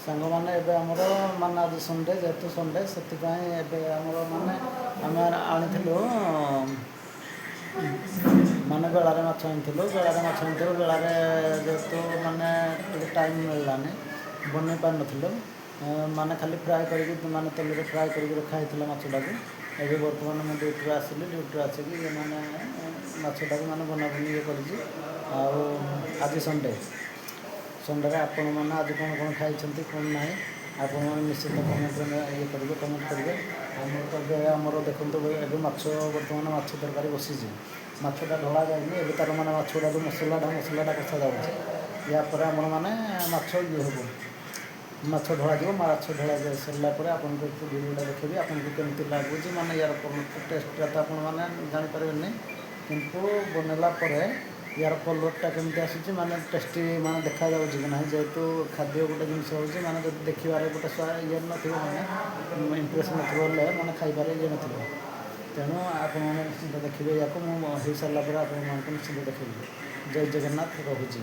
ସାଙ୍ଗମାନେ ଏବେ ଆମର ମାନେ ଆଜି ସଣ୍ଡେ ଯେହେତୁ ସଣ୍ଡେ ସେଥିପାଇଁ ଏବେ ଆମର ମାନେ ଆମେ ଆଣିଥିଲୁ ମାନେ ବେଳାରେ ମାଛ ଆଣିଥିଲୁ ବେଳାରେ ଯେହେତୁ ମାନେ ଟିକେ ଟାଇମ୍ ମିଳିଲାନି ବନେଇ ପାରିନଥିଲୁ ମାନେ ଖାଲି ଫ୍ରାଏ କରିକି ମାନେ ତେଲରେ ଫ୍ରାଏ କରିକି ରଖା ହେଇଥିଲା ମାଛଟାକୁ। ଏବେ ବର୍ତ୍ତମାନ ମୁଁ ଡ୍ୟୁଟିରୁ ଆସିଲି ଡ୍ୟୁଟିରୁ ଆସିକି ମାନେ ମାଛଟାକୁ ମାନେ ବନାବନି ଇଏ କରିଛି। ଆଉ ଆଜି ସଣ୍ଡେରେ ଆପଣମାନେ ଆଜି କ'ଣ ଖାଇଛନ୍ତି କ'ଣ ନାହିଁ ଆପଣମାନେ ନିଶ୍ଚିତ କମେଣ୍ଟରେ ଇଏ କରିବେ କମେଣ୍ଟ କରିବେ। ଆମର ତ ଏବେ ଆମର ଦେଖନ୍ତୁ ଏବେ ମାଛ ବର୍ତ୍ତମାନ ମାଛ ତରକାରୀ ବସିଛି। ମାଛଟା ଢଳା ଯାଇନି ଏବେ ତାର ମାନେ ମାଛ ଗୁଡ଼ା ଯେଉଁ ମସଲାଟା କଷା ଯାଉଛି। ୟା ପରେ ଆମର ମାନେ ମାଛ ଇଏ ହେବ ମାଛ ଢଳାଯିବ। ମାଛ ଢଳା ଯାଇ ସାରିଲା ପରେ ଆପଣଙ୍କୁ ଭିଡ଼ିଓଟା ଦେଖେଇବି ଆପଣଙ୍କୁ କେମିତି ଲାଗୁଛି ମାନେ ୟାର ଟେଷ୍ଟଟା ତ ଆପଣମାନେ ଜାଣିପାରିବେନି କିନ୍ତୁ ବନେଇଲା ପରେ ୟାର କଲର୍ଟା କେମିତି ଆସୁଛି ମାନେ ଟେଷ୍ଟି ମାନେ ଦେଖାଯାଉଛି କି ନାହିଁ। ଯେହେତୁ ଖାଦ୍ୟ ଗୋଟେ ଜିନିଷ ହେଉଛି ମାନେ ଯଦି ଦେଖିବାରେ ଗୋଟେ ଇଏ ନଥିବ ମାନେ ଇମ୍ପ୍ରେସନ୍ ନଥିବ ହେଲେ ମାନେ ଖାଇବାରେ ଇଏ ନଥିବ। ତେଣୁ ଆପଣମାନେ ନିଶ୍ଚିନ୍ତ ଦେଖିବେ ୟାକୁ ମୁଁ ହେଇସାରିଲା ପରେ ଆପଣମାନଙ୍କୁ ନିଶ୍ଚିନ୍ତ ଦେଖେଇବି। ଜୟ ଜଗନ୍ନାଥ ରହୁଛି।